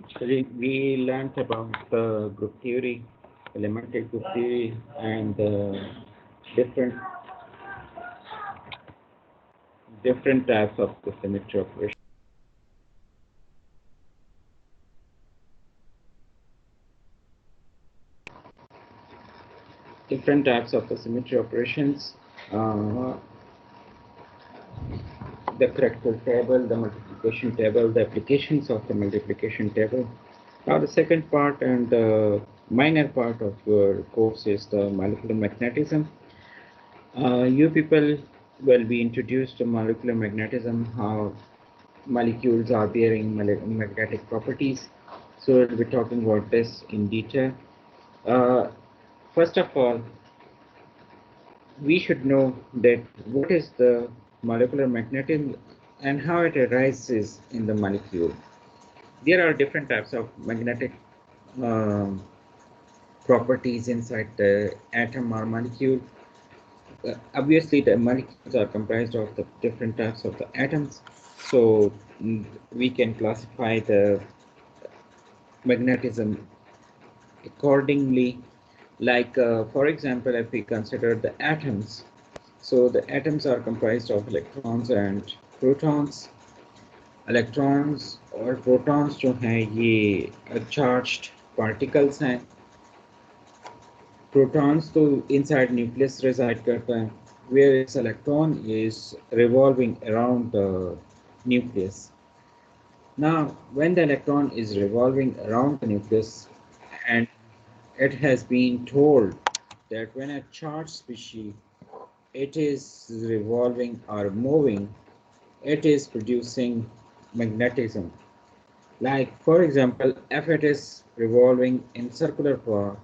Actually, we learned about the group theory, elementary group theory, and different different types of the symmetry operation. Different types of the symmetry operations. Uh, the corrector table, the multiplication table, the applications of the multiplication table. Now, the second part and the minor part of your course is the molecular magnetism. You people will be introduced to molecular magnetism, how molecules are bearing magnetic properties. So we'll be talking about this in detail. Uh, First of all, we should know that what is the molecular magnetism and how it arises in the molecule. There are different types of magnetic um, properties inside the atom or molecule. Obviously, the molecules are comprised of the different types of the atoms. So we can classify the magnetism accordingly. Like, for example, if we consider the atoms, so the atoms are comprised of electrons and protons. Electrons और protons जो हैं ये charged particles हैं protons तो inside nucleus reside करता है where its electron is revolving around the nucleus. Now, when the electron is revolving around the nucleus and it has been told that when a charged species it is revolving or moving, it is producing magnetism. Like, for example, if it is revolving in circular form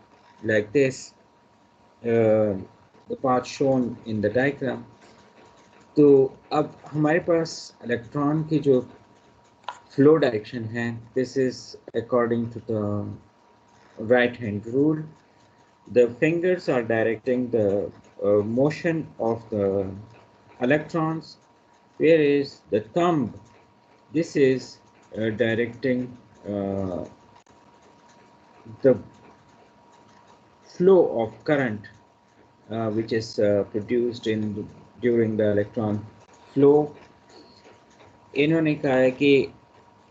like this, the path shown in the diagram, तो अब हमारे पास electron की जो flow direction है, this is according to the right hand rule. The fingers are directing the motion of the electrons, whereas the thumb, this is directing uh, the flow of current which is produced in during the electron flow. इन्होंने कहा है कि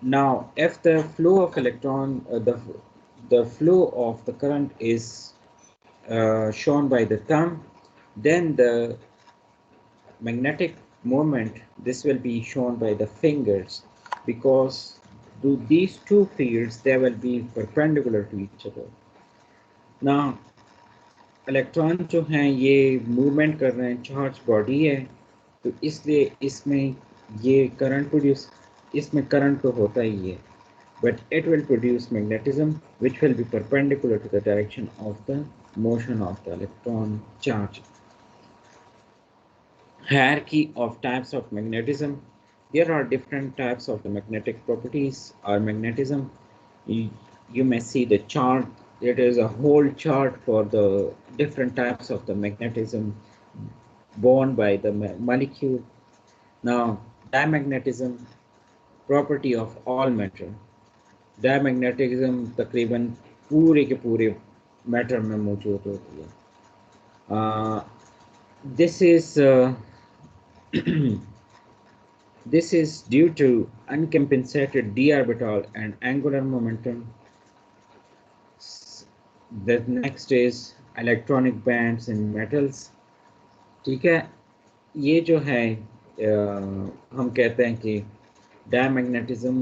now if the flow of electron the flow of the current is shown by the thumb, then the magnetic moment this will be shown by the fingers, because these two fields they will be perpendicular to each other. Now electron जो हैं ये movement कर रहे हैं, charge body है, तो इसलिए इसमें ये करंट प्रोड्यूस, इसमें करंट तो होता ही है, but it will produce magnetism which will be perpendicular to the direction of the motion of the electron charge. Hierarchy of types of magnetism. There are different types of the magnetic properties or magnetism. You may see the chart. It is a whole chart for the different types of the magnetism borne by the molecule. Now, diamagnetism, property of all matter. Diamagnetism तकरीबन पूरे के पूरे matter में मौजूद होती है. This is this is due to uncompensated d orbital and angular momentum. The next is electronic bands in metals. ठीक है, ये जो है हम कहते हैं कि डायमैग्नेटिज्म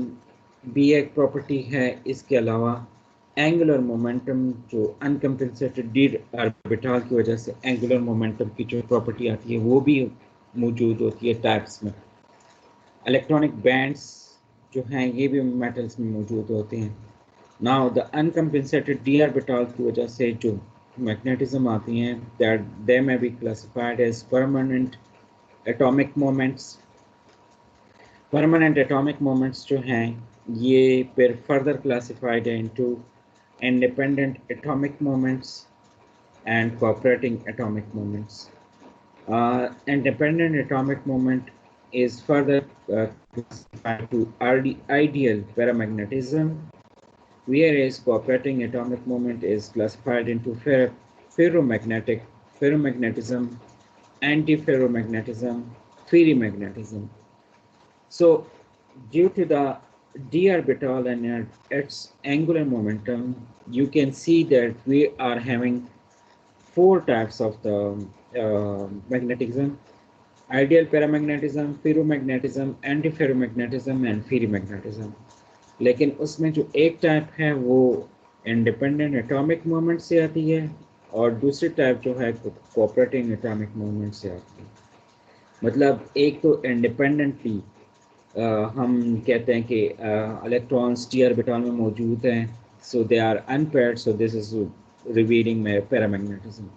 भी एक प्रॉपर्टी है. इसके अलावा एंगुलर मोमेंटम जो अनकम्पेंसेटेड डी ऑर्बिटल की वजह से एंगुलर मोमेंटम की जो प्रॉपर्टी आती है वो भी मौजूद होती है टाइप्स में. इलेक्ट्रॉनिक बैंड्स जो हैं ये भी मेटल्स में मौजूद होते हैं. नाउ द अनकम्पेंसेटेड डी ऑर्बिटल की वजह से जो मैग्नेटिज्म आती हैं that they may be classified as permanent atomic moments. Permanent atomic moments जो हैं ये फिर फर्दर क्लासिफाइड है into independent atomic moments and cooperating atomic moments. Independent atomic moment is further classified to ideal paramagnetism whereas cooperating atomic moment is classified into ferromagnetism, antiferromagnetism, ferrimagnetism. So, due to the d orbital and its angular momentum, you can see that we are having four types of the magnetism: ideal paramagnetism, ferromagnetism, antiferromagnetism and ferrimagnetism. लेकिन उसमें जो एक type है वो independent atomic movement से आती है और दूसरी टाइप जो है कोऑपरेटिंग एटॉमिक मूवमेंट से आती है। मतलब एक तो इंडिपेंडेंटली हम कहते हैं कि इलेक्ट्रॉन्स डी ऑर्बिटल में मौजूद हैं, so they are unpaired, so this is revealing paramagnetism.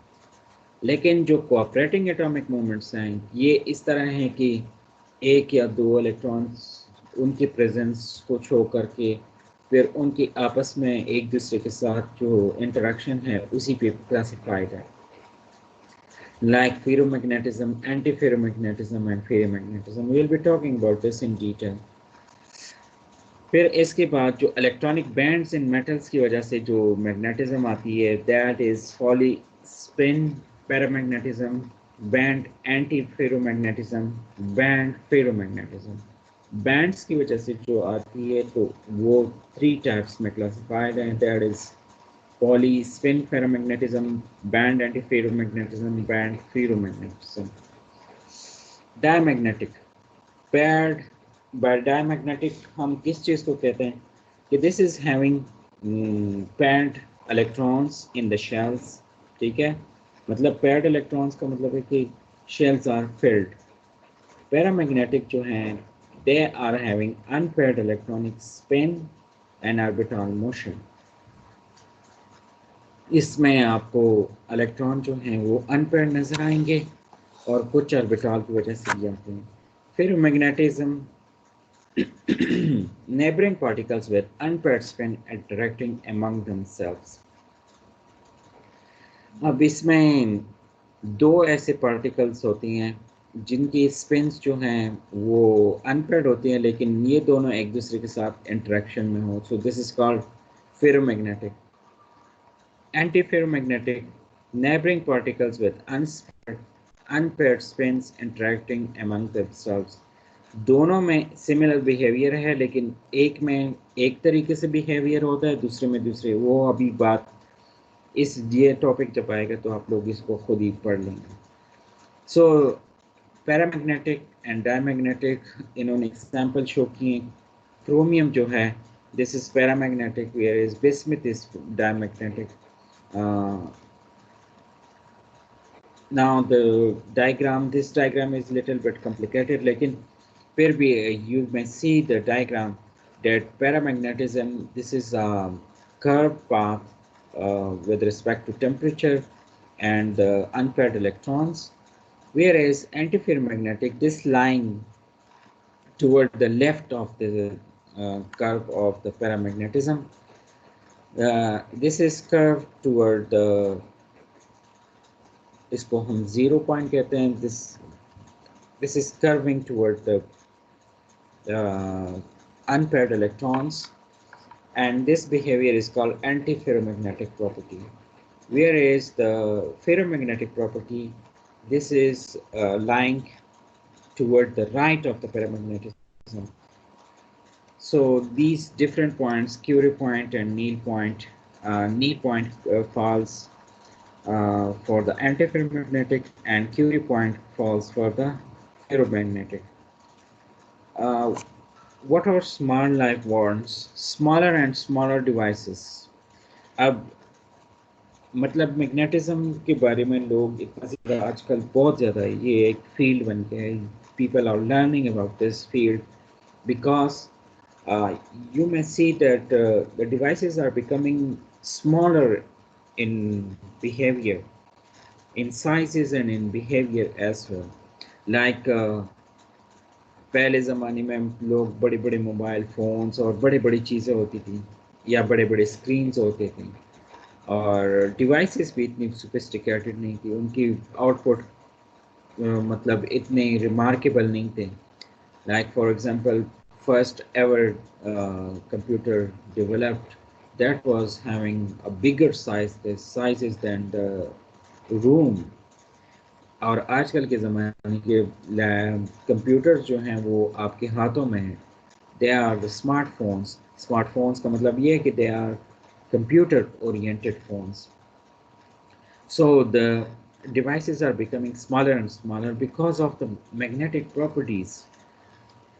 लेकिन जो कोऑपरेटिंग एटॉमिक मोमेंट्स हैं ये इस तरह हैं कि एक या दो इलेक्ट्रॉन्स उनकी प्रेजेंस को शो करके फिर उनकी आपस में एक दूसरे के साथ जो इंटरेक्शन है उसी पे क्लासिफाइड है, like ferromagnetism, antiferromagnetism and ferrimagnetism. We will be talking about this in detail. फिर इसके बाद जो इलेक्ट्रॉनिक बैंड्स इन मेटल्स की वजह से जो मैग्नेटिज्म आती है, that is Pauli spin paramagnetism, band anti ferromagnetism, band ferromagnetism. Bands की वजह से जो आती है तो वो थ्री टाइप्स में क्लासिफाइड है, that is Pauli spin ferromagnetism, band anti ferromagnetism, band ferromagnetism. Diamagnetic paired by diamagnetic हम किस चीज़ को कहते हैं कि this is having paired electrons in the shells, ठीक है। मतलब पैड इलेक्ट्रॉन्स का मतलब है कि शेल्स आर फिल्ड। पैरामैग्नेटिक जो हैं they are having unpaired electronic spin and orbital motion. इसमें आपको इलेक्ट्रॉन जो हैं वो अनपेयर्ड नजर आएंगे और कुछ ऑर्बिटल की वजह से भी आते हैं। फिर magnetism neighboring particles with unpaired spin interacting among themselves। अब इसमें दो ऐसे पार्टिकल्स होती हैं जिनकी स्पिन्स जो हैं वो अनपेयर्ड होती हैं लेकिन ये दोनों एक दूसरे के साथ इंटरेक्शन में हो, सो this is called ferromagnetic. Anti ferromagnetic neighboring particles with unpaired spins interacting among themselves। दोनों में सिमिलर बिहेवियर है लेकिन एक में एक तरीके से बिहेवियर होता है, दूसरे में दूसरे। वो अभी बात इस ये टॉपिक जब आएगा तो आप लोग इसको खुद ही पढ़ लेंगे। सो पैरामैग्नेटिक एंड डायमैग्नेटिक इन्होंने एग्जाम्पल शो किए। क्रोमियम जो है this is paramagnetic, where is bismuth is diamagnetic. now the diagram, this diagram is little bit complicated, लेकिन फिर भी you may see the diagram that paramagnetism, this is a curved path with respect to temperature and the unpaired electrons, whereas antiferromagnetic, this line toward the left of the curve of the paramagnetism, this is curved toward the, इसको हम 0 point कहते हैं, this is curving toward the unpaired electrons, and this behavior is called antiferromagnetic property, whereas the ferromagnetic property, this is lying toward the right of the paramagnetism. So these different points, Curie point and Needle point falls for the antiferromagnetic and Curie point falls for the ferromagnetic. What are small life warrants? Smaller and smaller devices. अब मतलब magnetism के बारे में लोग इतना ज़्यादा आजकल बहुत ज़्यादा ये एक फील्ड बन गया है। People are learning about this field because you may see that the devices are becoming smaller in behavior, in sizes and in behavior as well. Like पहले ज़माने में लोग बड़े बड़े मोबाइल फ़ोन्स और बड़े बड़ी चीज़ें होती थी या बड़े बड़े स्क्रीन्स होते थे और डिवाइसेस भी इतनी सोफिस्टिकेटेड नहीं थी, उनकी आउटपुट मतलब इतने रिमार्केबल नहीं थे। Like for example first ever computer developed that was having a bigger size, the sizes than the room. और आजकल के ज़माने के कंप्यूटर्स जो हैं वो आपके हाथों में हैं. They are the smartphones. Smartphones का मतलब ये है कि they are computer oriented phones. So the devices are becoming smaller and smaller because of the magnetic properties.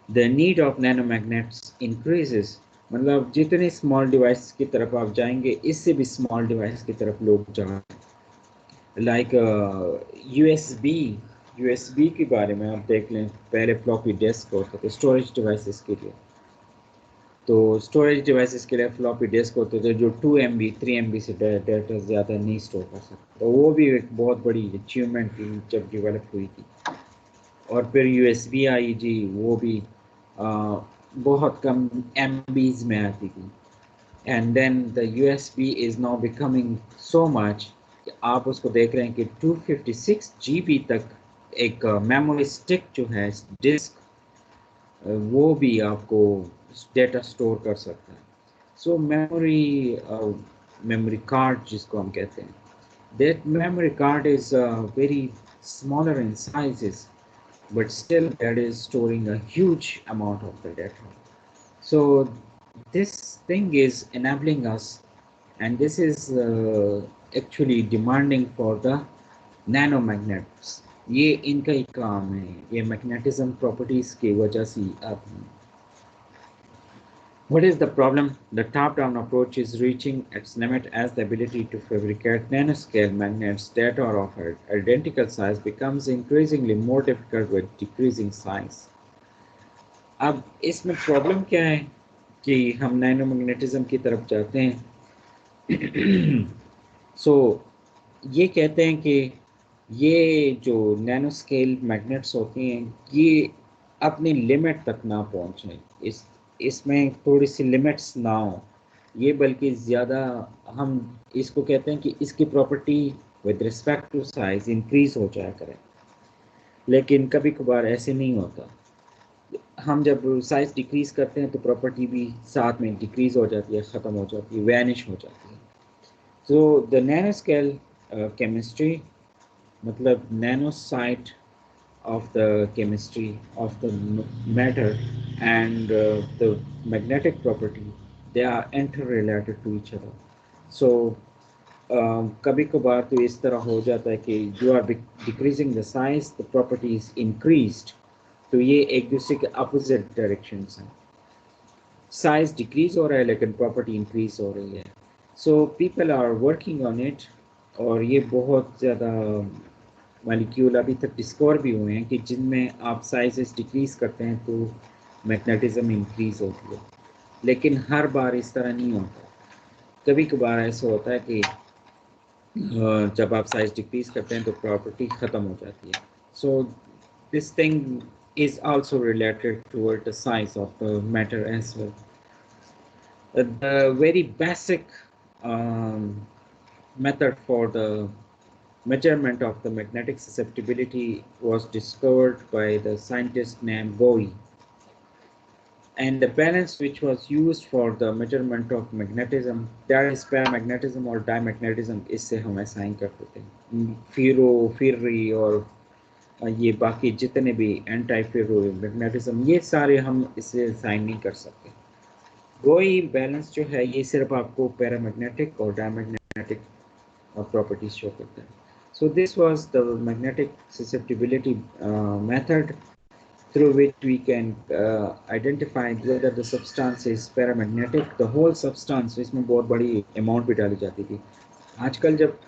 The need of nanomagnets increases. मतलब जितने small devices की तरफ आप जाएंगे इससे भी small device की तरफ लोग जा रहे हैं. Like USB के बारे में आप देख लें, पहले floppy disk होते थे storage devices के लिए. तो स्टोरेज डिवाइसेस के लिए फ्लॉपी डिस्क होते थे जो 2 MB 3 MB से डाटा ज़्यादा नहीं स्टोर कर सकते. तो वो भी एक बहुत बड़ी अचीवमेंट थी जब डेवलप हुई थी. और फिर USB आई जी, वो भी बहुत कम MBs में आती थी. And then the USB is now becoming so much कि आप उसको देख रहे हैं कि 256 GB तक एक मेमोरी स्टिक जो है डिस्क, वो भी आपको डेटा स्टोर कर सकता है. सो मेमोरी कार्ड जिसको हम कहते हैं, that memory card is very smaller in sizes but still that is storing a huge amount of the data. So this thing is enabling us, and this is actually demanding for the nanomagnets. ये इनका ही काम है, ये magnetism properties की वजह से अब. What is the problem? The top-down approach is reaching its limit as the ability to fabricate nanoscale magnets that are of identical size becomes increasingly more difficult with decreasing size. अब इसमें problem क्या है कि हम नैनोमैग्नेटिज्म की तरफ जाते हैं. सो ये कहते हैं कि ये जो नैनोस्केल मैग्नेट्स होती हैं ये अपनी लिमिट तक ना पहुँचें, इसमें थोड़ी सी लिमिट्स ना हो ये, बल्कि ज़्यादा हम इसको कहते हैं कि इसकी property with respect to size increase हो जाया करें. लेकिन कभी कभार ऐसे नहीं होता. हम जब साइज डिक्रीज करते हैं तो प्रॉपर्टी भी साथ में डिक्रीज हो जाती है, ख़त्म हो जाती है, वैनिश हो जाती है. So the nano scale chemistry मतलब nano site of the chemistry of the matter and the magnetic property, they are interrelated to each other. So कभी कभार तो इस तरह हो जाता है कि you are decreasing the size, the property is increased. तो ये एक दूसरे के opposite directions हैं. Size decrease हो रहा है लेकिन property increase हो रही है. So people are working on it और ये बहुत ज़्यादा मॉलिक्यूल अभी तक डिस्कवर भी हुए हैं कि जिनमें आप साइजेस डिक्रीज करते हैं तो मैग्नेटिज्म इंक्रीज होती है. लेकिन हर बार इस तरह नहीं होता. कभी कभार ऐसा होता है कि जब आप साइज डिक्रीज करते हैं तो प्रॉपर्टी ख़त्म हो जाती है. So this thing is also related toward the size of the matter as well. The very basic method for the measurement of the magnetic susceptibility was discovered by the scientist named Bowie, and the balance which was used for the measurement of magnetism, that is paramagnetism or diamagnetism, इससे हम assign करते थे. फेरो और ये बाकी जितने भी anti फेरो magnetism ये सारे हम इससे assign नहीं कर सकते. Bowie बैलेंस जो है ये सिर्फ आपको पैरामैग्नेटिक और डायमैग्नेटिक properties show करता है. So this was the magnetic susceptibility method through which we can identify whether the substance is paramagnetic. The whole substance, इसमें बहुत बड़ी amount भी डाली जाती थी. आजकल जब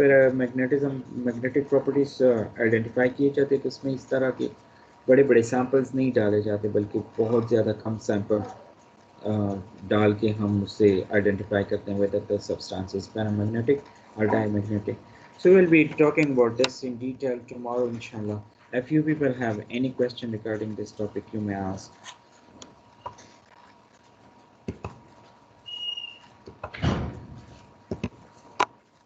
magnetic properties identify किए जाते तो इसमें इस तरह के बड़े बड़े samples नहीं डाले जाते बल्कि बहुत ज़्यादा कम sample डाल के हम उससे identify करते हैं whether the substance is paramagnetic or diamagnetic. So we'll be talking about this in detail tomorrow, inshallah. If you people have any question regarding this topic, you may ask.